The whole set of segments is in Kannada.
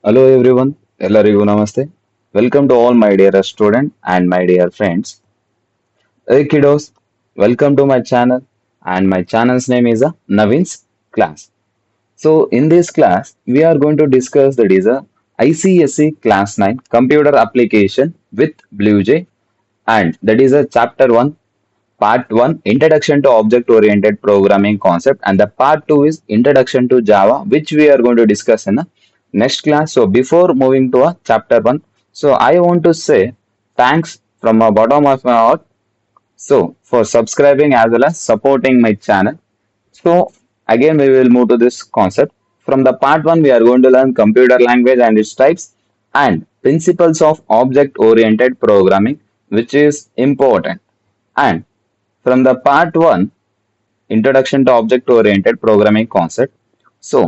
Hello everyone, ಎಲ್ಲರಿಗೂ ನಮಸ್ತೆ. Welcome to all my dear student and my dear friends. Hey kiddos, welcome to my channel and my channel's name is Navin's class. So in this class, we are going to discuss that is a ICSE class 9 computer application with BlueJ and that is a chapter 1 part 1 introduction to object oriented programming concept and the part 2 is introduction to Java which we are going to discuss in the next class. So before moving to a chapter 1, so I want to say thanks from the bottom of my heart so for subscribing as well as supporting my channel. So again we will move to this concept. From the part 1 we are going to learn computer language and its types and principles of object oriented programming which is important. And from the part 1 introduction to object oriented programming concept. So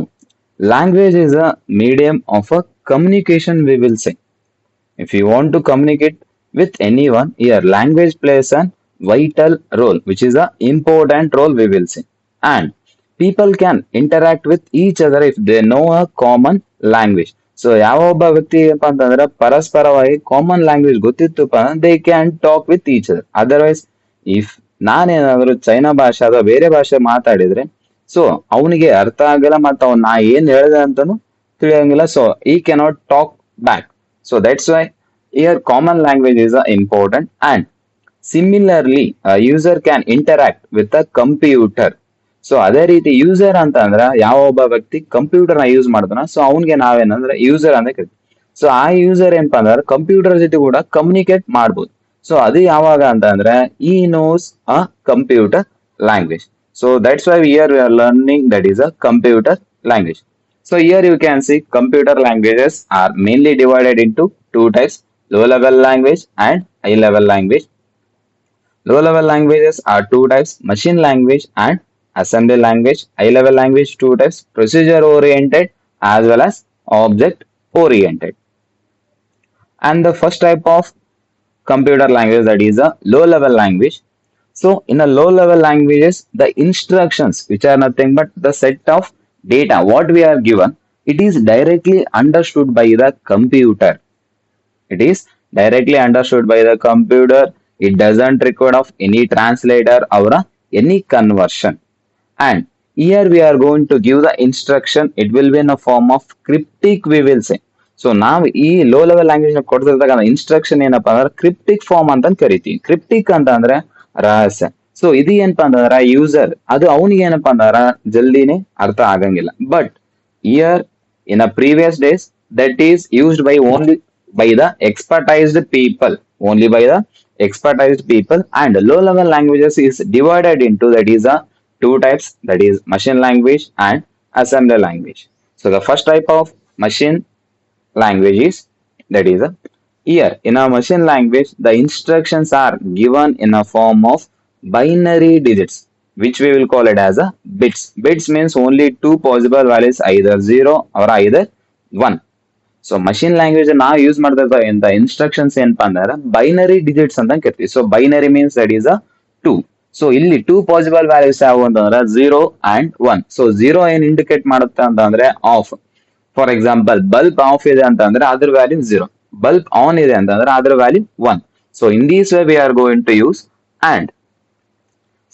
language is a medium of a communication we will say. If you want to communicate with anyone, here language plays a vital role, which is a important role we will say. And people can interact with each other if they know a common language. So ಯಾವ ಒಬ್ಬ ವ್ಯಕ್ತಿ ಏನಪ್ಪಾ ಅಂತಂದ್ರೆ ಪರಸ್ಪರವಾಗಿ ಕಾಮನ್ ಲ್ಯಾಂಗ್ವೇಜ್ ಗೊತ್ತಿತ್ತಪ್ಪ ಅಂದ್ರೆ they can talk with each other otherwise if ನಾನೇನಾದ್ರು ಚೈನಾ ಭಾಷೆ ಅಥವಾ ಬೇರೆ ಭಾಷೆ ಮಾತಾಡಿದ್ರೆ ಸೊ ಅವನಿಗೆ ಅರ್ಥ ಆಗಲ್ಲ ಮತ್ತು ಅವ್ನು ನಾ ಏನ್ ಹೇಳ್ದೆ ಅಂತಾನು ತಿಳಿಯಂಗಿಲ್ಲ ಸೊ ಈ cannot talk back so that's why here common language is important and similarly a user can interact with a computer. So ಅದೇ ರೀತಿ ಯೂಸರ್ ಅಂತ ಅಂದ್ರ ಯಾವ ಒಬ್ಬ ವ್ಯಕ್ತಿ ಕಂಪ್ಯೂಟರ್ ನ ಯೂಸ್ ಮಾಡ್ತಾನ ಸೊ ಅವನ್ಗೆ ನಾವೇನಂದ್ರೆ ಯೂಸರ್ ಅಂತ ಕರಿತೀವಿ. ಸೊ ಆ ಯೂಸರ್ ಏನಪ್ಪಾ ಅಂದ್ರೆ ಕಂಪ್ಯೂಟರ್ ಜೊತೆ ಕೂಡ ಕಮ್ಯುನಿಕೇಟ್ ಮಾಡ್ಬೋದು. ಸೊ ಅದು ಯಾವಾಗ ಅಂತ ಅಂದ್ರೆ ಈ knows a computer language. So that's why here we are learning that is a computer language. So here you can see computer languages are mainly divided into two types, low level language and high level language. Low level languages are two types, machine language and assembly language. High level language two types, procedure oriented as well as object oriented. And the first type of computer language that is a low level language. So in a low level languages, the instructions which are nothing but the set of data what we are given, it is directly understood by the computer. It is directly understood by the computer. It doesn't require of any translator or any conversion. And here we are going to give the instruction. It will be in a form of cryptic we will say. So ನಾವು ಈ ಲೋ ಲೆವೆಲ್ ಲ್ಯಾಂಗ್ವೇಜ್ ನ ಕೊಡ್ತಿರ್ದಾಗ ಇನ್ಸ್ಟ್ರಕ್ಷನ್ ಏನಪ್ಪಾ ಅಂದ್ರೆ ಕ್ರಿಪ್ಟಿಕ್ ಫಾರ್ಮ್ ಅಂತ ಕರಿತೀವಿ. ಕ್ರಿಪ್ಟಿಕ್ ಅಂತ ಅಂದ್ರೆ ರಹಸ್ಯ. ಸೊ ಇದು ಏನಪ್ಪಾ ಅಂತಂದ್ರ ಯೂಸರ್ ಅದು ಅವನಿಗೆ ಏನಪ್ಪಾ ಅಂದ್ರ ಜಲ್ದಿನೇ ಅರ್ಥ ಆಗಂಗಿಲ್ಲ. But year in a previous days that is used by only by the expertised people only by the expertised people and low level languages is divided into that is a two types that is machine language and assembly language. So the first type of machine language is that is a here in a machine language the instructions are given in a form of binary digits which we will call it as a bits means only two possible values either 0 or either 1. So machine language ನಾವು ಯೂಸ್ ಮಾಡ್ತಾ ಇಂತ ಇನ್ಸ್ಟ್ರಕ್ಷನ್ಸ್ ಏನಪ್ಪಾ ಅಂದ್ರೆ ಬೈನರಿ ಡಿಜಿಟ್ಸ್ ಅಂತ ಕರಿತೀವಿ. So binary means that is a two. So ಇಲ್ಲಿ ಟೂ ಪಾಸಿಬಲ್ ವ್ಯಾಲ್ಯೂಸ್ ಯಾವ ಅಂತಂದ್ರೆ 0 ಅಂಡ್ 1. ಸೊ 0 ಏನ್ ಇಂಡಿಕೇಟ್ ಮಾಡುತ್ತೆ ಅಂತಂದ್ರೆ of. For example bulb off ಇದೆ ಅಂತಂದ್ರೆ ಅದ್ರ ವ್ಯಾಲ್ಯೂ 0. ಬಲ್ಬ್ ಆನ್ ಇದೆ ಅಂತಂದ್ರೆ ಅದ್ರ value 1. So in this way we are going to use and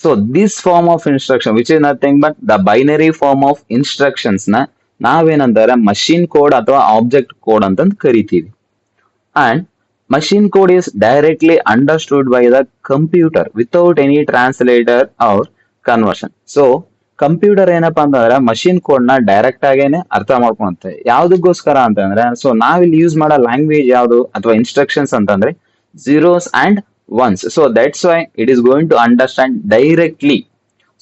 so this form of instruction which is nothing but the binary form of instructions ನ ನಾವೇನಂತಾರೆ ಮಷಿನ್ ಕೋಡ್ ಅಥವಾ ಆಬ್ಜೆಕ್ಟ್ ಕೋಡ್ ಅಂತ ಕರಿತೀವಿ. And machine code is directly understood by the computer without any translator or conversion. So computer ಏನಪ್ಪಾ ಅಂತಂದ್ರೆ ಮಷಿನ್ ಕೋಡ್ ನ ಡೈರೆಕ್ಟ್ ಆಗೇನೆ ಅರ್ಥ ಮಾಡ್ಕೊಂತೆ. ಯಾವ್ದಕ್ಕೋಸ್ಕರ ಅಂತಂದ್ರೆ ಸೊ ನಾವಿಲ್ಲಿ ಯೂಸ್ ಮಾಡೋ ಲ್ಯಾಂಗ್ವೇಜ್ ಯಾವ್ದು ಅಥವಾ ಇನ್ಸ್ಟ್ರಕ್ಷನ್ಸ್ ಅಂತಂದ್ರೆ zeros and ones. So that's why it is going to understand directly.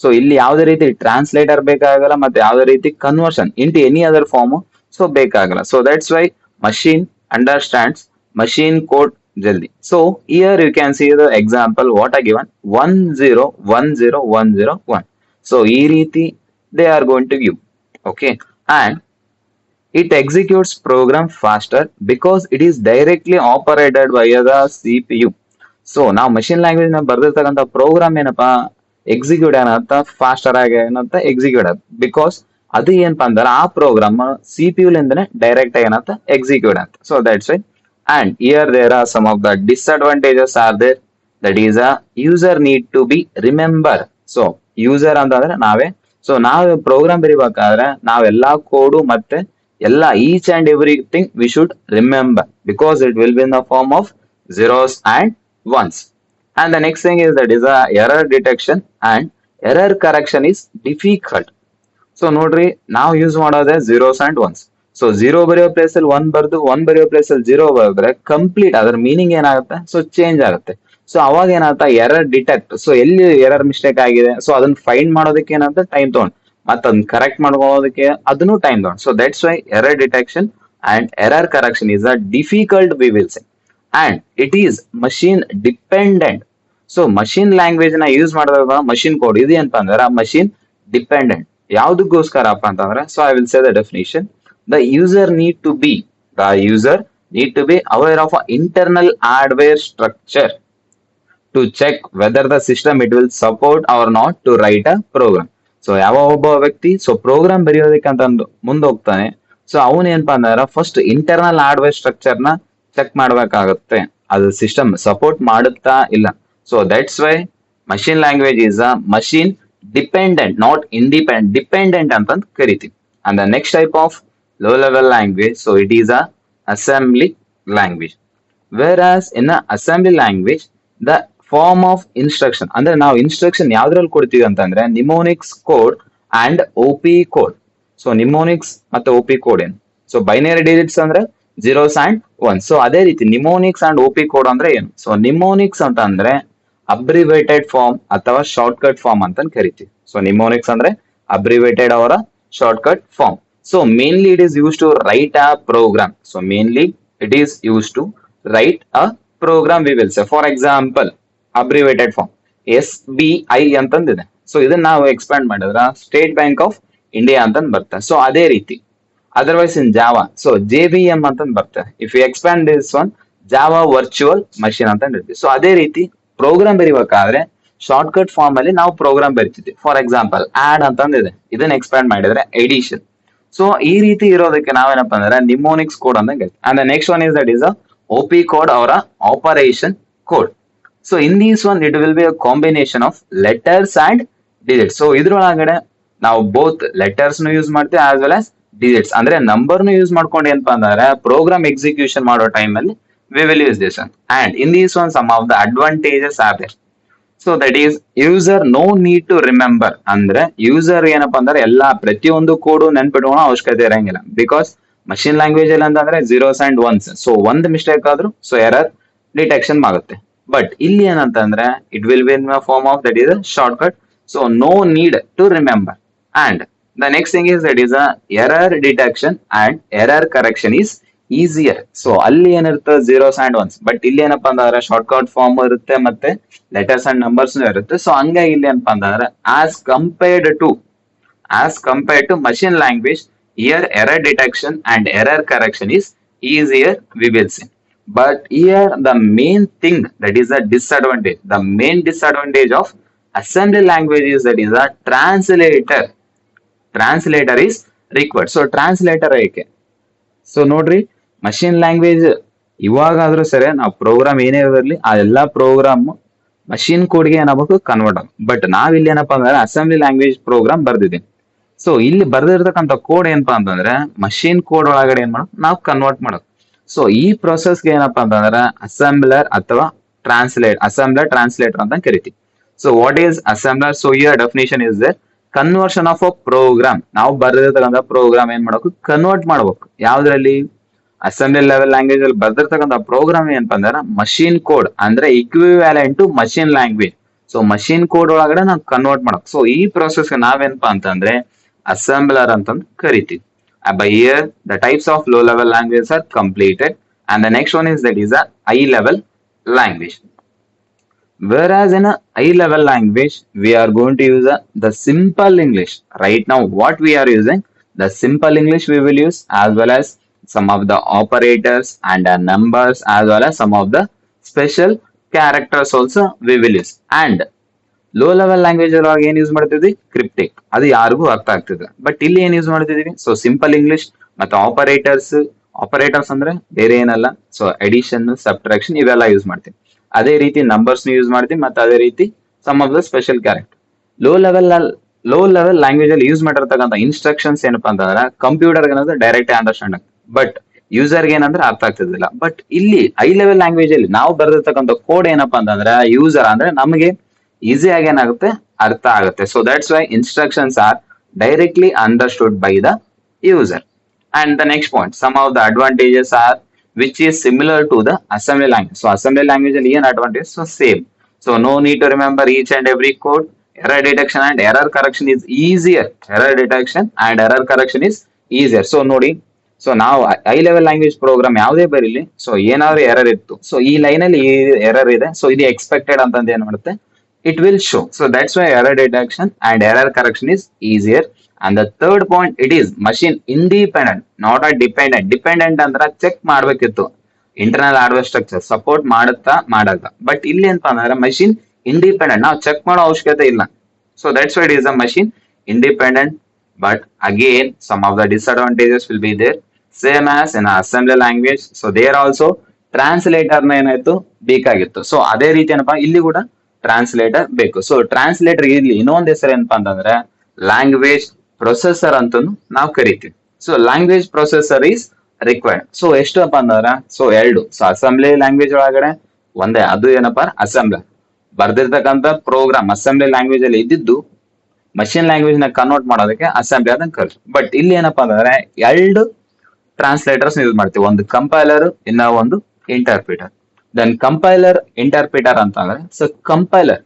So ಇಲ್ಲಿ ಯಾವುದೇ ರೀತಿ ಟ್ರಾನ್ಸ್ಲೇಟರ್ ಬೇಕಾಗಲ್ಲ ಮತ್ತೆ ಯಾವುದೇ ರೀತಿ conversion into any other form so ಬೇಕಾಗಲ್ಲ. So that's why machine understands machine code ಜಲ್ದಿ. So here you can see the example what are given 10101011. So ಈ ರೀತಿ they are going to give. Okay and it executes program faster because it is directly operated via the CPU. So ನಾವು ಮಷಿನ್ ಲ್ಯಾಂಗ್ವೇಜ್ ನ ಬರ್ದಿರ್ತಕ್ಕಂಥ ಪ್ರೋಗ್ರಾಮ್ ಏನಪ್ಪಾ ಎಕ್ಸಿಕ್ಯೂಟ್ ಏನಂತ ಫಾಸ್ಟರ್ ಆಗಿ ಏನಂತ ಎಕ್ಸಿಕ್ಯೂಟ್ ಆಗ ಬಿಕಾಸ್ ಅದು ಏನಪ್ಪಾ ಅಂದ್ರೆ ಆ ಪ್ರೋಗ್ರಾಮ್ CPU ಲಿಂದನೇ ಡೈರೆಕ್ಟ್ ಏನಂತ ಎಕ್ಸಿಕ್ಯೂಟ್ ಅಂತ. So that's why and here there are some of the disadvantages are there, that is a user need to be remember. So user ಅಂತಂದ್ರೆ ನಾವೇ. ಸೊ ನಾವು ಪ್ರೋಗ್ರಾಮ್ ಬರಿಬೇಕಾದ್ರೆ ನಾವೆಲ್ಲಾ ಕೋಡು ಮತ್ತೆ ಎಲ್ಲ each and everything we should remember because it will be in the form of zeros and ones. And the next thing is that is a error detection and error correction is difficult. So ನೋಡ್ರಿ, ನಾವು ಯೂಸ್ ಮಾಡೋದೇ zeros and ones. So zero ಬರೆಯೋ ಪ್ಲೇಸ್ ಅಲ್ಲಿ ಒನ್ ಬರ್ದು, ಒನ್ ಬರೆಯೋ ಪ್ಲೇಸ್ ಅಲ್ಲಿ ಜೀರೋ ಬರೆದ್ರೆ ಕಂಪ್ಲೀಟ್ ಅದರ ಮೀನಿಂಗ್ ಏನಾಗುತ್ತೆ, ಸೊ ಚೇಂಜ್ ಆಗುತ್ತೆ. ಸೊ ಅವಾಗ ಏನಾಗುತ್ತೆ, ಎರರ್ ಡಿಟೆಕ್ಟ್, ಸೊ ಎಲ್ಲಿ ಎರರ್ ಮಿಸ್ಟೇಕ್ ಆಗಿದೆ, ಸೊ ಅದನ್ನ ಫೈಂಡ್ ಮಾಡೋದಕ್ಕೆ ಏನಾಗುತ್ತೆ ಟೈಮ್ ತಗೊಂಡು, ಮತ್ತೆ ಅದನ್ನ ಕರೆಕ್ಟ್ ಮಾಡ್ಕೊಳ್ಳೋದಕ್ಕೆ ಅದನ್ನು ಟೈಮ್ ತಗೊಂಡು. So that's why error detection and error correction is a difficult we will say, and it is machine dependent. So machine language ನ ಯೂಸ್ ಮಾಡಿದಾಗ ಮಷೀನ್ ಕೋಡ್ ಇದೆ ಅಂತ ಅಂದ್ರೆ ಮಷೀನ್ ಡಿಪೆಂಡೆಂಟ್. ಯಾವ್ದಕ್ಕೋಸ್ಕರಪ್ಪ ಅಂತಂದ್ರೆ, so I will say the definition. The user need to be aware of internal hardware structure to check whether the system it will support or not to write a program. So ಯಾವ ಒಬ್ಬ ವ್ಯಕ್ತಿ ಸೊ ಪ್ರೋಗ್ರಾಮ್ ಬರೆಯೋದಕ್ಕೆ ಅಂತಂದು ಮುಂದೆ ಹೋಗ್ತಾನೆ, ಸೊ ಅವನ್ ಏನಪ್ಪಾ ಅಂದ್ರೆ ಫಸ್ಟ್ ಇಂಟರ್ನಲ್ ಹಾರ್ಡ್ವೇರ್ ಸ್ಟ್ರಕ್ಚರ್ ನ ಚೆಕ್ ಮಾಡ್ಬೇಕಾಗತ್ತೆ, ಅದು ಸಿಸ್ಟಮ್ ಸಪೋರ್ಟ್ ಮಾಡುತ್ತಾ ಇಲ್ಲ. So that's why machine language is a machine dependent, not independent, dependent ಅಂತ ಕರಿತೀವಿ. And the next type of low level language, so it is a assembly language. Whereas in assembly language the form of instruction, ಅಂದ್ರೆ ನಾವು ಇನ್ಸ್ಟ್ರಕ್ಷನ್ ಯಾವ್ದ್ರಲ್ಲಿ ಕೊಡ್ತೀವಿ ಅಂತಂದ್ರೆ mnemonics code and OP code. So mnemonics ಮತ್ತೆ OP ಕೋಡ್ ಏನು, ಸೊ ಬೈನರಿ ಡಿಜಿಟ್ಸ್ ಅಂದ್ರೆ zeros and ones. ಸೊ ಅದೇ ರೀತಿ ನಿಮೋನಿಕ್ಸ್ ಅಂಡ್ OP ಕೋಡ್ ಅಂದ್ರೆ ಏನು, ಸೊ ನಿಮೋನಿಕ್ಸ್ ಅಂತ ಅಂದ್ರೆ ಅಬ್ರಿವೇಟೆಡ್ ಫಾರ್ಮ್ ಅಥವಾ ಶಾರ್ಟ್ ಕಟ್ ಫಾರ್ಮ್ ಅಂತ ಕರಿತೀವಿ. ಸೊ ನಿಮೋನಿಕ್ಸ್ ಅಂದ್ರೆ ಅಬ್ರಿವೇಟೆಡ್ ಅವರ short cut form. So mainly it is use to write a program. So mainly it is use to write a program we will say. For example abbreviated form SBI ಅಂತಂದಿದೆ. ಸೊ ಇದನ್ನ ನಾವು ಎಕ್ಸ್ಪ್ಯಾಂಡ್ ಮಾಡಿದ್ರ ಸ್ಟೇಟ್ ಬ್ಯಾಂಕ್ ಆಫ್ ಇಂಡಿಯಾ ಅಂತ ಬರ್ತದೆ. ಸೊ ಅದೇ ರೀತಿ otherwise in Java, so JVM ಅಂತ ಬರ್ತದೆ. If you expand this one, Java virtual machine ಅಂತ ಹೇಳ್ತೀವಿ. ಸೊ ಅದೇ ರೀತಿ ಪ್ರೋಗ್ರಾಮ್ ಬರಿಬೇಕಾದ್ರೆ ಶಾರ್ಟ್ ಕಟ್ ಫಾರ್ಮ್ ಅಲ್ಲಿ ನಾವು ಪ್ರೋಗ್ರಾಮ್ ಬರಿತಿದ್ವಿ. ಫಾರ್ ಎಕ್ಸಾಂಪಲ್ ಆಡ್ ಅಂತಂದಿದೆ, ಇದನ್ನ ಎಕ್ಸ್ಪ್ಯಾಂಡ್ ಮಾಡಿದ್ರೆ ಎಡಿಷನ್. ಸೊ ಈ ರೀತಿ ಇರೋದಕ್ಕೆ ನಾವೇನಪ್ಪ ಅಂದ್ರೆ ನಿಮೋನಿಕ್ಸ್ ಕೋಡ್ ಅಂತ ಹೇಳ್ತೀವಿ. And next one is that is OP code ಅವರ operation code. So in these one it will be a combination of letters and digits. So ಇದ್ರೊಳಗಡೆ ನಾವು ಬೋತ್ ಲೆಟರ್ಸ್ ಯೂಸ್ ಮಾಡ್ತೀವಿ ಆಸ್ ವೆಲ್ ಆಸ್ ಡಿಜಿಟ್ಸ್, ಅಂದ್ರೆ ನಂಬರ್ ಯೂಸ್ ಮಾಡ್ಕೊಂಡು ಏನಪ್ಪಾ ಅಂದ್ರೆ ಪ್ರೋಗ್ರಾಮ್ ಎಕ್ಸಿಕ್ಯೂಷನ್ ಮಾಡೋ ಟೈಮ್ ಅಲ್ಲಿ we will use this one. And in this one some of the advantages are there. So that is user no need to remember, ಅಂದ್ರೆ ಯೂಸರ್ ಏನಪ್ಪಾ ಅಂದ್ರೆ ಎಲ್ಲಾ ಪ್ರತಿಯೊಂದು ಕೋಡು ನೆನ್ಪಿಟ್ಕೊಳ್ಳೋ ಅವಶ್ಯಕತೆ ಇರಂಗಿಲ್ಲ. ಬಿಕಾಸ್ ಮಷಿನ್ ಲ್ಯಾಂಗ್ವೇಜ್ ಅಲ್ಲಿ ಅಂತಂದ್ರೆ zeros and ones. ಸೊ ಒಂದ್ ಮಿಸ್ಟೇಕ್ ಆದ್ರೂ ಸೊ ಎರರ್ ಡಿಟೆಕ್ಷನ್ ಆಗುತ್ತೆ. ಬಟ್ ಇಲ್ಲಿ ಏನಂತಂದ್ರೆ it will be in form of that is a short cut. So no need to remember. And the next thing is that is a error detection and error correction is easier. So ಅಲ್ಲಿ ಏನಿರುತ್ತೆ zeros and ones, ಬಟ್ ಇಲ್ಲಿ ಏನಪ್ಪಾ ಅಂತಂದ್ರೆ ಶಾರ್ಟ್ ಕಟ್ ಫಾರ್ಮ್ ಇರುತ್ತೆ ಮತ್ತೆ ಲೆಟರ್ಸ್ ಅಂಡ್ ನಂಬರ್ಸ್ ಇರುತ್ತೆ. ಸೊ ಹಂಗಾಗಿ ಇಲ್ಲಿ ಏನಪ್ಪಾ ಅಂತಂದ್ರೆ as compared to machine language, here error detection and error correction is easier we will see. But here the main thing that is a disadvantage, the main disadvantage of assembly language is that is a translator is required. So translator ಏಕೆ, ಸೊ ನೋಡ್ರಿ ಮಷಿನ್ ಲ್ಯಾಂಗ್ವೇಜ್ ಇವಾಗಾದ್ರೂ ಸರಿ ನಾವು ಪ್ರೋಗ್ರಾಮ್ ಏನೇ ಇರಲಿ ಆ ಎಲ್ಲಾ ಪ್ರೋಗ್ರಾಮ್ ಮಷಿನ್ ಕೋಡ್ಗೆ ಏನಾಗಬೇಕು ಕನ್ವರ್ಟ್ ಆಗ. ಬಟ್ ನಾವ್ ಇಲ್ಲಿ ಏನಪ್ಪಾ ಅಂದ್ರೆ ಅಸೆಂಬ್ಲಿ ಲ್ಯಾಂಗ್ವೇಜ್ ಪ್ರೋಗ್ರಾಮ್ ಬರ್ದಿದ್ದೀನಿ. ಸೊ ಇಲ್ಲಿ ಬರ್ದಿರ್ತಕ್ಕಂಥ ಕೋಡ್ ಏನಪ್ಪಾ ಅಂತಂದ್ರೆ ಮಷಿನ್ ಕೋಡ್ ಒಳಗಡೆ ಏನ್ ಮಾಡೋದು ನಾವು ಕನ್ವರ್ಟ್ ಮಾಡೋದು. ಸೊ ಈ ಪ್ರೊಸೆಸ್ಗೆ ಏನಪ್ಪಾ ಅಂತಂದ್ರೆ ಅಸೆಂಬ್ಲರ್ ಅಥವಾ ಅಸೆಂಬ್ಲರ್ ಟ್ರಾನ್ಸ್ಲೇಟರ್ ಅಂತ ಕರಿತೀವಿ. So what is assembler? So here definition is the conversion of a program. ನಾವು ಬರ್ದಿರ್ತಕ್ಕಂಥ ಪ್ರೋಗ್ರಾಮ್ ಏನ್ ಮಾಡಬೇಕು ಕನ್ವರ್ಟ್ ಮಾಡ್ಬೇಕು. ಯಾವ್ದ್ರಲ್ಲಿ? ಅಸೆಂಬ್ಲಿ ಲೆವೆಲ್ ಲ್ಯಾಂಗ್ವೇಜ್ ಅಲ್ಲಿ ಬರ್ದಿರ್ತಕ್ಕಂಥ ಪ್ರೋಗ್ರಾಮ್ ಏನಪ್ಪಾ ಅಂದ್ರೆ ಮಷಿನ್ ಕೋಡ್ ಅಂದ್ರೆ equivalent to machine language. So machine code ಒಳಗಡೆ ನಾವು ಕನ್ವರ್ಟ್ ಮಾಡಕ್. ಸೊ ಈ ಪ್ರೊಸೆಸ್ ನಾವೇನಪ್ಪಾ ಅಂತಂದ್ರೆ ಅಸೆಂಬ್ಲರ್ ಅಂತಂದು ಕರಿತೀವಿ. By here the types of low level languages are completed, and the next one is that is a high level language. Whereas in a high level language we are going to use the simple English. Right now what we are using, the simple English we will use, as well as some of the operators and numbers, as well as some of the special characters also we will use. And low level language ಒಳಗೆ ಏನ್ ಯೂಸ್ ಮಾಡ್ತಿದ್ವಿ, ಕ್ರಿಪ್ಟಿಕ್, ಅದು ಯಾರಿಗೂ ಅರ್ಥ ಆಗ್ತಿದೆ. ಬಟ್ ಇಲ್ಲಿ ಏನ್ ಯೂಸ್ ಮಾಡ್ತಿದೀವಿ, ಸೊ ಸಿಂಪಲ್ ಇಂಗ್ಲಿಷ್ ಮತ್ತೆ ಆಪರೇಟರ್ಸ್ ಅಂದ್ರೆ ಬೇರೆ ಏನಲ್ಲ, ಸೊ ಅಡಿಷನ್, ಸಬ್ಟ್ರಾಕ್ಷನ್ ಇವೆಲ್ಲ ಯೂಸ್ ಮಾಡ್ತೀವಿ. ಅದೇ ರೀತಿ ನಂಬರ್ಸ್ ಯೂಸ್ ಮಾಡ್ತೀವಿ, ಮತ್ತೆ ಅದೇ ರೀತಿ some of the special character. Low level low level language ಅಲ್ಲಿ ಯೂಸ್ ಮಾಡಿರ್ತಕ್ಕಂಥ ಇನ್ಸ್ಟ್ರಕ್ಷನ್ಸ್ ಏನಪ್ಪಾ ಅಂತಂದ್ರೆ ಕಂಪ್ಯೂಟರ್ ಏನಾದ್ರೆ ಡೈರೆಕ್ಟ್ ಅಂಡರ್ಸ್ಟ್ಯಾಂಡ್ ಆಗ್ತದೆ, ಬಟ್ ಯೂಸರ್ಗೆ ಏನಂದ್ರೆ ಅರ್ಥ ಆಗ್ತಿರ್ಲಿಲ್ಲ. ಬಟ್ ಇಲ್ಲಿ ಹೈ ಲೆವೆಲ್ ಲ್ಯಾಂಗ್ವೇಜ್ ಅಲ್ಲಿ ನಾವು ಬರೆದಿರ್ತಕ್ಕಂಥ ಕೋಡ್ ಏನಪ್ಪಾ ಅಂತಂದ್ರೆ ಯೂಸರ್ ಅಂದ್ರೆ ನಮಗೆ ಈಸಿ ಆಗಿ ಏನಾಗುತ್ತೆ, ಅರ್ಥ ಆಗುತ್ತೆ. So that's Y instructions R directly understood by the user. And the next point, some of the advantages are which is similar to the assembly language. So assembly language ಅಲ್ಲಿ ಏನ್ advantage? So same. So no need to remember each and every code. Error detection and error correction is easier. Error detection and error correction is easier. So ನೋಡಿ, ಸೊ ನಾವು ಹೈ ಲೆವೆಲ್ ಲ್ಯಾಂಗ್ವೇಜ್ ಪ್ರೋಗ್ರಾಮ್ ಯಾವುದೇ ಬರೀಲಿ, ಸೊ ಏನಾದ್ರು ಎರರ್ ಇತ್ತು, ಸೊ ಈ ಲೈನ್ ಅಲ್ಲಿ ಎರರ್ ಇದೆ, ಸೊ ಇದು ಎಕ್ಸ್ಪೆಕ್ಟೆಡ್ ಅಂತಂದು ಏನ್ ಮಾಡುತ್ತೆ, it will show. So that's why error detection and error correction is easier. And the third point, it is machine independent, not a dependent. Dependent ಅಂದ್ರೆ ಚೆಕ್ ಮಾಡ್ಬೇಕಿತ್ತು, ಇಂಟರ್ನಲ್ ಹಾರ್ಡ್ವೇರ್ ಸ್ಟ್ರಕ್ಚರ್ ಸಪೋರ್ಟ್ ಮಾಡುತ್ತಾ ಮಾಡಲ್ಲ. ಬಟ್ ಇಲ್ಲಿ ಅಂತ ಅಂದ್ರೆ ಮಷಿನ್ ಇಂಡಿಪೆಂಡೆಂಟ್, ನಾವು ಚೆಕ್ ಮಾಡೋ ಅವಶ್ಯಕತೆ ಇಲ್ಲ. So that's why it is a machine independent. But again some of the disadvantages will be there, same as in assembly language. So there also translator ಏನಾಯ್ತು ಬೇಕಾಗಿತ್ತು. ಸೊ ಅದೇ ರೀತಿ ಏನಪ್ಪಾ ಇಲ್ಲಿ ಕೂಡ ಟ್ರಾನ್ಸ್ಲೇಟರ್ ಬೇಕು. ಸೊ ಟ್ರಾನ್ಸ್ಲೇಟರ್ ಇಲ್ಲಿ ಇನ್ನೊಂದ್ ಹೆಸರು ಏನಪ್ಪಾ ಅಂತಂದ್ರೆ ಲ್ಯಾಂಗ್ವೇಜ್ ಪ್ರೊಸೆಸರ್ ಅಂತ ನಾವು ಕರಿತೀವಿ. So language processor is required. So ಎಷ್ಟಪ್ಪ ಅಂದ್ರ, ಸೊ ಎರಡು. ಸೊ ಅಸೆಂಬ್ಲಿ ಲ್ಯಾಂಗ್ವೇಜ್ ಒಳಗಡೆ ಒಂದೇ, ಅದು ಏನಪ್ಪಾ ಅಸೆಂಬ್ಲಿ ಬರ್ದಿರ್ತಕ್ಕಂಥ ಪ್ರೋಗ್ರಾಮ್ ಅಸೆಂಬ್ಲಿ ಲ್ಯಾಂಗ್ವೇಜ್ ಅಲ್ಲಿ ಇದ್ದಿದ್ದು ಮಷಿನ್ ಲ್ಯಾಂಗ್ವೇಜ್ ನ ಕನ್ವರ್ಟ್ ಮಾಡೋದಕ್ಕೆ ಅಸೆಂಬ್ಲಿ ಅದನ್ನ ಕಲ್ತು. ಬಟ್ ಇಲ್ಲಿ ಏನಪ್ಪಾ ಅಂತಂದ್ರೆ ಎರಡು ಟ್ರಾನ್ಸ್ಲೇಟರ್ಸ್ ಯೂಸ್ ಮಾಡ್ತೀವಿ, ಒಂದು ಕಂಪೈಲರ್, ಇನ್ನ ಒಂದು ಇಂಟರ್ಪ್ರಿಟರ್. ದೆನ್ ಕಂಪೈಲರ್ ಇಂಟರ್ಪ್ರಿಟರ್ ಅಂತಂದ್ರೆ, ಸೊ ಕಂಪೈಲರ್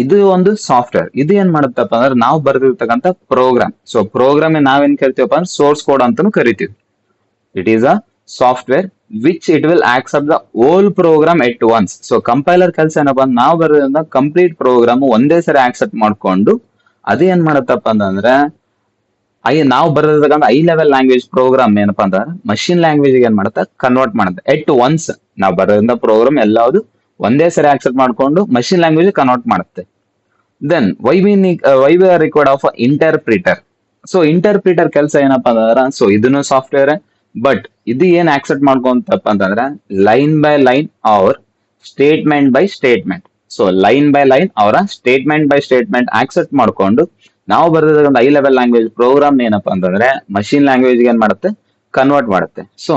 ಇದು ಒಂದು ಸಾಫ್ಟ್ವೇರ್. ಇದು ಏನ್ ಮಾಡುತ್ತಪ್ಪ ಅಂದ್ರೆ ನಾವು ಬರ್ದಿರ್ತಕ್ಕಂಥ ಪ್ರೋಗ್ರಾಮ್, ಸೊ ಪ್ರೋಗ್ರಾಮ್ ನಾವೇನ್ ಕರಿತೀವಪ್ಪ ಅಂದ್ರೆ ಸೋರ್ಸ್ ಕೋಡ್ ಅಂತಾನು ಕರಿತೀವಿ. It is a software which it will accept the whole program at once. So compiler ಕೆಲಸ ಏನಪ್ಪ ಅಂದ್ರೆ ನಾವು ಬರೋದ್ರಿಂದ ಕಂಪ್ಲೀಟ್ ಪ್ರೋಗ್ರಾಮ್ ಒಂದೇ ಸರಿ ಆಕ್ಸೆಪ್ಟ್ ಮಾಡ್ಕೊಂಡು ಅದು ಏನ್ ಮಾಡತ್ತಪ್ಪ ಅಂತಂದ್ರೆ ನಾವು ಬರೆದಿರ್ತಕ್ಕಂಥ ಹೈ ಲೆವೆಲ್ ಲ್ಯಾಂಗ್ವೇಜ್ ಪ್ರೋಗ್ರಾಮ್ ಏನಪ್ಪಾ ಅಂದ್ರೆ ಮಷಿನ್ ಲ್ಯಾಂಗ್ವೇಜ್ ಏನ್ ಮಾಡುತ್ತೆ, ಕನ್ವರ್ಟ್ ಮಾಡುತ್ತೆ ಎಟ್ ಒನ್ಸ್. ನಾವು ಬರೋದ್ರಿಂದ ಪ್ರೋಗ್ರಾಮ್ ಎಲ್ಲಾವುದು ಒಂದೇ ಸರಿ ಆಕ್ಸೆಪ್ಟ್ ಮಾಡ್ಕೊಂಡು ಮಷಿನ್ ಲ್ಯಾಂಗ್ವೇಜ್ ಕನ್ವರ್ಟ್ ಮಾಡುತ್ತೆ. Then why we are required of interpreter. So interpreter ಕೆಲಸ ಏನಪ್ಪಾ ಅಂತಂದ್ರ, ಸೊ ಇದನ್ನು ಸಾಫ್ಟ್ವೇರ್, ಬಟ್ ಇದು ಏನ್ ಆಕ್ಸೆಪ್ಟ್ ಮಾಡ್ಕೊಂತಪ್ಪ ಅಂತಂದ್ರೆ line by line or statement by statement. So line by line ಅವರ ಸ್ಟೇಟ್ಮೆಂಟ್ ಬೈ ಸ್ಟೇಟ್ಮೆಂಟ್ ಆಕ್ಸೆಪ್ಟ್ ಮಾಡ್ಕೊಂಡು ನಾವು ಬರೆದಿರ್ತಕ್ಕಂಥ ಹೈ ಲೆವೆಲ್ ಲ್ಯಾಂಗ್ವೇಜ್ ಪ್ರೋಗ್ರಾಮ್ ಏನಪ್ಪಾ ಅಂತಂದ್ರೆ ಮಷಿನ್ ಲ್ಯಾಂಗ್ವೇಜ್ ಏನ್ ಮಾಡುತ್ತೆ, ಕನ್ವರ್ಟ್ ಮಾಡುತ್ತೆ. ಸೊ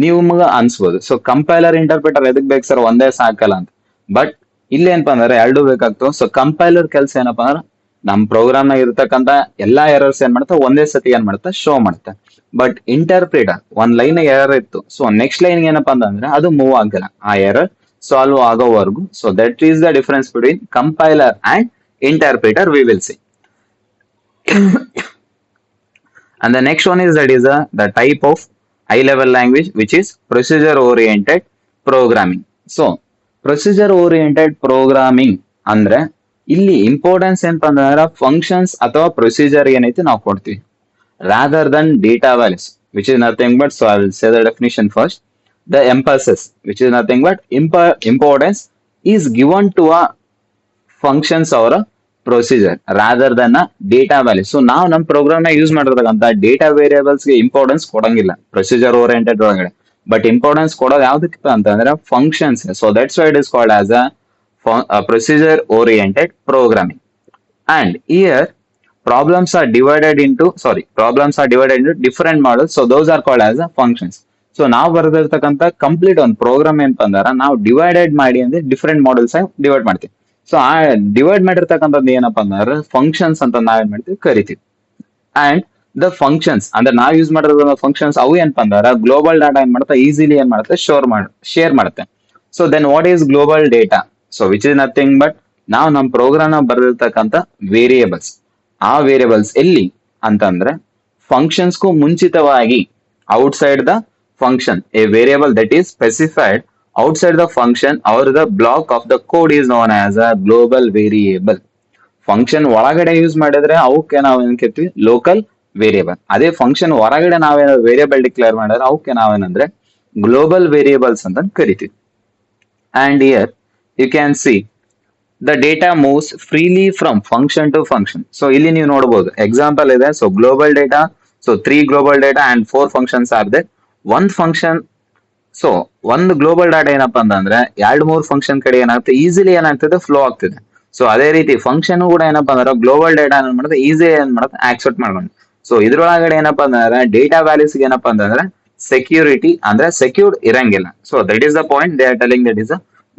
ನೀವು ಅನ್ಸ್ಬೋದು, ಸೊ ಕಂಪೈಲರ್ ಇಂಟರ್ಪ್ರಿಟರ್ ಎದಕ್ ಬೇಕು ಸರ್, ಒಂದೇ ಸಾಕಲ್ಲ ಅಂತ. ಬಟ್ ಇಲ್ಲಿ ಏನಪ್ಪಾ ಅಂದ್ರೆ ಎರಡು ಬೇಕಾಗ್ತವೆ. ಸೊ ಕಂಪೈಲರ್ ಕೆಲಸ ಏನಪ್ಪಾ ಅಂದ್ರೆ ನಮ್ ಪ್ರೋಗ್ರಾಮ್ ನಾಗ ಇರ್ತಕ್ಕಂಥ ಎಲ್ಲಾ ಎರರ್ಸ್ ಏನ್ ಮಾಡುತ್ತೆ ಒಂದೇ ಸತಿ ಏನ್ ಮಾಡುತ್ತೆ, ಶೋ ಮಾಡುತ್ತೆ. ಬಟ್ ಇಂಟರ್ಪ್ರಿಟರ್ ಒಂದ್ ಲೈನ್ ಎರರ್ ಇತ್ತು, ಸೊ ನೆಕ್ಸ್ಟ್ ಲೈನ್ ಏನಪ್ಪಾ ಅಂತಂದ್ರೆ ಅದು ಮೂವ್ ಆಗಲ್ಲ, ಆ ಎರರ್ ಸಾಲ್ವ್ ಆಗೋವರೆಗೂ. So that is the difference between compiler and interpreter V will C. And the next one is that is the type of high level language which is procedure oriented programming. So procedure oriented programming ಅಂದ್ರೆ ಇಲ್ಲಿ ಇಂಪಾರ್ಟೆನ್ಸ್ ಏನಪ್ಪಾ ಅಂತಂದ್ರೆ ಫಂಕ್ಷನ್ಸ್ ಅಥವಾ ಪ್ರೊಸೀಜರ್ ಏನೈತಿ ನಾವು ಕೊಡ್ತೀವಿ, rather than data values which is nothing but, so I will say the definition first. The emphasis which is nothing but importance is given to a functions or a procedure rather than a data value. So ನಾವು ನಮ್ಮ ಪ್ರೋಗ್ರಾಮ್ ನ ಯೂಸ್ ಮಾಡಿರ್ತಕ್ಕಂಥ ಡೇಟಾ ವೇರಿಯೇಬಲ್ಸ್ ಗೆ ಇಂಪಾರ್ಟೆನ್ಸ್ ಕೊಡಂಗಿಲ್ಲ ಪ್ರೊಸೀಜರ್ ಓರಿಯೆಂಟೆಡ್ ಒಳಗಡೆ. ಬಟ್ ಇಂಪಾರ್ಟೆನ್ಸ್ ಕೊಡೋದು ಯಾವ್ದಕ್ಕೆ ಅಂತಂದ್ರೆ functions. So that's why it is called as a procedure oriented programming. And here problems are divided into different models. So those are called as a functions. So ನಾವು ಬರೆದಿರ್ತಕ್ಕಂಥ ಕಂಪ್ಲೀಟ್ ಒಂದು ಪ್ರೋಗ್ರಾಮ್ ಏನಪ್ಪ ಅಂದ್ರೆ ನಾವು ಡಿವೈಡೆಡ್ ಮಾಡಿ ಅಂದ್ರೆ ಡಿಫರೆಂಟ್ ಮಾಡೆಲ್ಸ್ ಡಿವೈಡ್ ಮಾಡ್ತೀವಿ. ಸೊ ಆ ಡಿವೈಡ್ ಮಾಡಿರ್ತಕ್ಕಂಥದ್ದು ಏನಪ್ಪಾ ಅಂದ್ರೆ ಫಂಕ್ಷನ್ಸ್ ಅಂತ ನಾವೇನ್ ಮಾಡ್ತೀವಿ ಕರಿತೀವಿ. ಅಂಡ್ ದ ಫಂಕ್ಷನ್ಸ್ ಅಂದ್ರೆ ನಾವು ಯೂಸ್ ಮಾಡಿರೋ ಫಂಕ್ಷನ್ಸ್ ಅವು ಏನಪ್ಪಾ ಅಂದ್ರೆ ಗ್ಲೋಬಲ್ ಡಾಟಾ ಏನ್ ಮಾಡುತ್ತೆ, ಈಸಿಲಿ ಏನ್ ಮಾಡುತ್ತೆ, ಶೇರ್ ಮಾಡುತ್ತೆ. So then what is global data? So which is nothing but ನಾವು ನಮ್ಮ ಪ್ರೋಗ್ರಾಮ್ ನ ಬರೆದಿರ್ತಕ್ಕಂಥ ವೇರಿಯೇಬಲ್ಸ್. ಆ ವೇರಿಯೇಬಲ್ಸ್ ಎಲ್ಲಿ ಅಂತಂದ್ರೆ ಫಂಕ್ಷನ್ಸ್ಗೂ ಮುಂಚಿತವಾಗಿ outside the function, a variable that is specified outside the function or the block of the code is known as a global variable. Function ಒಳಗಡೆ ಯೂಸ್ ಮಾಡಿದ್ರೆ ಅವಕ್ಕೆ ನಾವು ಏನ್ ಕೇಳ್ತೀವಿ, ಲೋಕಲ್ ವೇರಿಯೇಬಲ್. ಅದೇ ಫಂಕ್ಷನ್ ಹೊರಗಡೆ ನಾವೇನೋ ವೇರಿಯೇಬಲ್ ಡಿಕ್ಲೇರ್ ಮಾಡಿದ್ರೆ ಅವಕ್ಕೆ ನಾವೇನಂದ್ರೆ ಗ್ಲೋಬಲ್ ವೇರಿಯೇಬಲ್ಸ್ ಅಂತ ಕರಿತೀವಿ. And here you can see the data moves freely from function to function. So ಇಲ್ಲಿ ನೀವು ನೋಡಬಹುದು ಎಕ್ಸಾಂಪಲ್ ಇದೆ. So global data, so 3 global data and 4 functions are there. ಒಂದು ಫಂಕ್ಷನ್, ಸೊ ಒಂದು ಗ್ಲೋಬಲ್ ಡಾಟಾ ಏನಪ್ಪಾ ಅಂತಂದ್ರೆ 2-3 ಫಂಕ್ಷನ್ ಕಡೆ ಏನಾಗುತ್ತೆ, ಈಸಿಲಿ ಏನಾಗ್ತದೆ ಫ್ಲೋ ಆಗ್ತಿದೆ. ಸೊ ಅದೇ ರೀತಿ ಫಂಕ್ಷನ್ ಕೂಡ ಏನಪ್ಪಾ ಅಂದ್ರೆ ಗ್ಲೋಬಲ್ ಡೇಟಾ ಏನ್ ಮಾಡುತ್ತೆ, ಈಸಿ ಏನ್ ಮಾಡುತ್ತೆ ಆಕ್ಸೆಪ್ಟ್ ಮಾಡ್ಕೊಂಡು. ಸೊ ಇದ್ರೊಳಗಡೆ ಏನಪ್ಪಾ ಅಂತಂದ್ರೆ ಡೇಟಾ ವ್ಯಾಲ್ಯೂಸ್ ಏನಪ್ಪಾ ಅಂತಂದ್ರೆ ಸೆಕ್ಯೂರಿಟಿ ಅಂದ್ರೆ ಸೆಕ್ಯೂರ್ಡ್ ಇರಂಗಿಲ್ಲ. So that is the point they are telling, that is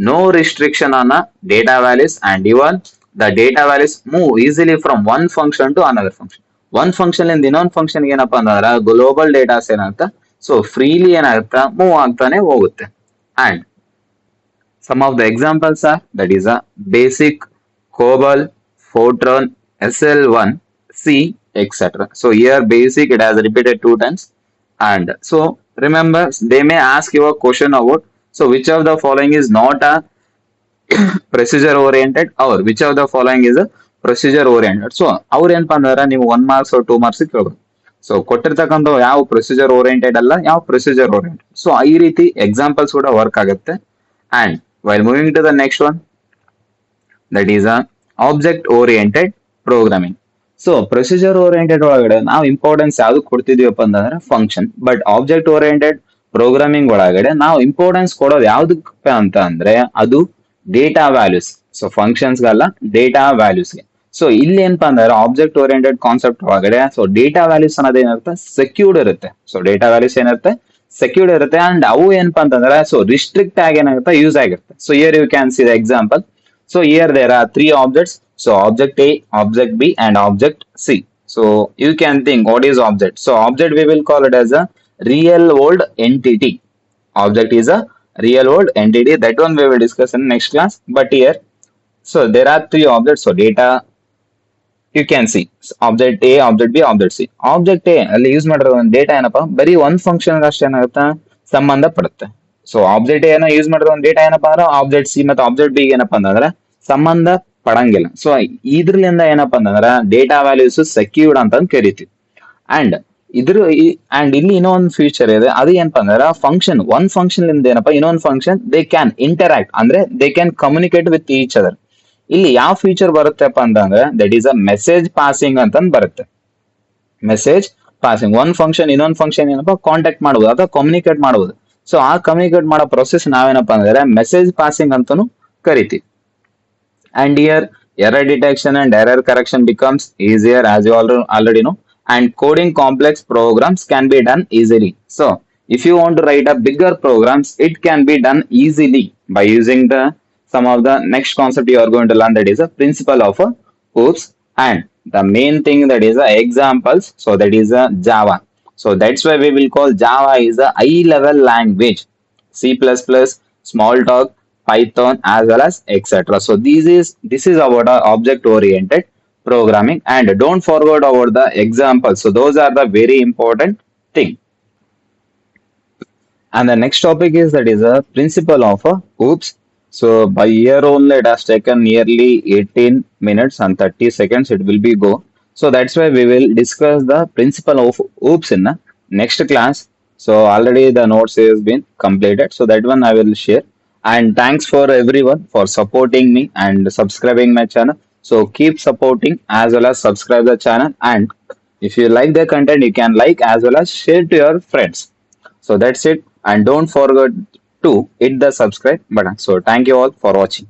no restriction on data values and even the data values move easily from one function to another function. ಒಂದ್ ಫಂಕ್ಷನ್ ಇಂದ ಇನ್ನೊಂದು ಫಂಕ್ಷನ್ ಏನಪ್ಪಾ ಅಂತಂದ್ರೆ ಗ್ಲೋಬಲ್ ಡೇಟಾಸ್ ಏನಾಗುತ್ತೆ, ಸೊ ಫ್ರೀಲಿ ಏನಾಗುತ್ತಾ ಮೂವ್ ಆಗ್ತಾನೆ ಹೋಗುತ್ತೆ. And some of the examples are, that is a basic, COBOL, Fortran, SL1, C, etc. So here basic it has repeated 2 times. And so remember, they may ask you a question about, so which of the following is not a procedure oriented, or which of the following is a procedure oriented. So ಅವ್ರು ಏನಪ್ಪಾ ಅಂದ್ರೆ ನೀವು 1 marks or 2 marks ಕೇಳ್ಬೋದು. ಸೊ ಕೊಟ್ಟಿರ್ತಕ್ಕಂಥ ಯಾವ ಪ್ರೊಸೀಜರ್ ಓರಿಯೆಂಟೆಡ್ ಅಲ್ಲ, ಯಾವ ಪ್ರೊಸೀಜರ್ ಓರಿಯೆಂಟೆಡ್. ಸೊ ಈ ರೀತಿ ಎಕ್ಸಾಂಪಲ್ಸ್ ಕೂಡ ವರ್ಕ್ ಆಗುತ್ತೆ. And while moving to the next one, that is a object oriented programming. So procedure oriented ಒಳಗಡೆ ನಾವು ಇಂಪಾರ್ಟೆನ್ಸ್ ಯಾವ್ದು ಕೊಡ್ತಿದೀವಪ್ಪ ಅಂತಂದ್ರೆ function. But object oriented programming ಒಳಗಡೆ ನಾವು ಇಂಪಾರ್ಟೆನ್ಸ್ ಕೊಡೋದು ಯಾವ್ದಕ್ಕ ಅಂತ ಅಂದ್ರೆ ಅದು ಡೇಟಾ ವ್ಯಾಲ್ಯೂಸ್. ಸೊ ಫಂಕ್ಷನ್ಸ್ಗಲ್ಲ, ಡೇಟಾ ವ್ಯಾಲ್ಯೂಸ್ಗೆ. ಸೊ ಇಲ್ಲಿ ಏನಪ್ಪಾ ಅಂದ್ರೆ ಆಬ್ಜೆಕ್ಟ್ ಓರಿಯೆಂಟೆಡ್ ಕಾನ್ಸೆಪ್ಟ್ ಒಳಗಡೆ ಸೊ ಡೇಟಾ ವ್ಯಾಲ್ಯೂಸ್ ಅನ್ನೋದು ಏನಿರುತ್ತೆ, ಸೆಕ್ಯೂರ್ಡ್ ಇರುತ್ತೆ. ಸೊ ಡೇಟಾ ವ್ಯಾಲ್ಯೂಸ್ ಏನಿರುತ್ತೆ, ಸೆಕ್ಯೂರ್ಡ್ ಇರುತ್ತೆ. ಅಂಡ್ ಅವು ಏನಪ್ಪಾ ಅಂತಂದ್ರೆ ಸೊ ರಿಸ್ಟ್ರಿಕ್ಟ್ ಆಗಿ ಏನಾಗುತ್ತೆ, ಯೂಸ್ ಆಗಿರುತ್ತೆ. So here you can see the example. So here there are 3 objects. So object A, object B, and object C. So you can think what is object. So object we will call it as a real world entity. Object is a real world entity. That one we will discuss in next class. But here, so there are 3 objects. So data you can see. So object A, object B, object C. Object A ಅಲ್ಲಿ ಯೂಸ್ ಮಾಡಿರೋ ಒಂದು ಡೇಟಾ ಏನಪ್ಪಾ ಬರೀ ಒಂದು ಫಂಕ್ಷನ್ ಅಷ್ಟೇ ಏನಾಗುತ್ತೆ ಸಂಬಂಧ ಪಡುತ್ತೆ. ಸೊ ಆಬ್ಜೆಕ್ಟ್ ಏನ ಯೂಸ್ ಮಾಡಿರೋ ಒಂದು ಡೇಟಾ ಏನಪ್ಪಾ ಅಂದ್ರೆ ಆಬ್ಜೆಕ್ಟ್ ಸಿ ಮತ್ತು ಆಬ್ಜೆಕ್ಟ್ ಬಿ ಏನಪ್ಪಾ ಅಂತಂದ್ರೆ ಸಂಬಂಧ ಪಡಂಗಿಲ್ಲ. ಸೊ ಇದ್ರಲಿಂದ ಏನಪ್ಪಾ ಅಂತಂದ್ರೆ ಡೇಟಾ ವ್ಯಾಲ್ಯೂಸ್ ಸೆಕ್ಯೂರ್ಡ್ ಅಂತ ಕರಿತೀವಿ. ಅಂಡ್ ಅಂಡ್ ಇಲ್ಲಿ ಇನ್ನೊಂದು ಫ್ಯೂಚರ್ ಇದೆ, ಅದು ಏನಪ್ಪಾ ಅಂದ್ರೆ ಫಂಕ್ಷನ್, ಒಂದ್ ಫಂಕ್ಷನ್ ಇಂದ ಏನಪ್ಪಾ ಇನ್ನೊಂದು ಫಂಕ್ಷನ್ ದೇ ಕ್ಯಾನ್ ಇಂಟರಾಕ್ಟ್ ಅಂದ್ರೆ they can communicate with each other. ಇಲ್ಲಿ ಯಾವ ಫೀಚರ್ ಬರುತ್ತೆಪ್ಪ ಅಂತಂದ್ರೆ that is a message passing ಅಂತ ಬರುತ್ತೆ. ಮೆಸೇಜ್ ಪಾಸಿಂಗ್, ಒಂದ್ ಫಂಕ್ಷನ್ ಇನ್ನೊಂದು ಫಂಕ್ಷನ್ ಏನಪ್ಪಾ ಕಾಂಟ್ಯಾಕ್ಟ್ ಮಾಡಬಹುದು ಅಥವಾ ಕಮ್ಯುನಿಕೇಟ್ ಮಾಡಬಹುದು. ಸೊ ಆ ಕಮ್ಯುನಿಕೇಟ್ ಮಾಡೋ ಪ್ರೊಸೆಸ್ ನಾವೇನಪ್ಪಾ ಅಂದ್ರೆ ಮೆಸೇಜ್ ಪಾಸಿಂಗ್ ಅಂತಾನು ಕರಿತೀವಿ. And here error detection and error correction becomes easier, as you already know, and coding complex programs can be done easily. So if you want to write a bigger programs, it can be done easily by using the some of the next concept you are going to learn, that is a principle of a OOPS. And the main thing, that is a examples, so that is a Java. So that's why we will call Java is a high level language. C++, Smalltalk, Python, as well as etc. So this is about object oriented programming. And don't forget about the examples. So those are the very important thing. And the next topic is, that is a principle of a OOPS. So by year only it has taken nearly 18 minutes and 30 seconds it will be go. So that's why we will discuss the principle of OOPS in the next class. So already the notes has been completed. So that one I will share. And thanks for everyone for supporting me and subscribing my channel. So keep supporting as well as subscribe the channel. And if you like the content, you can like as well as share to your friends. So that's it. And don't forget to hit the subscribe button. So thank you all for watching.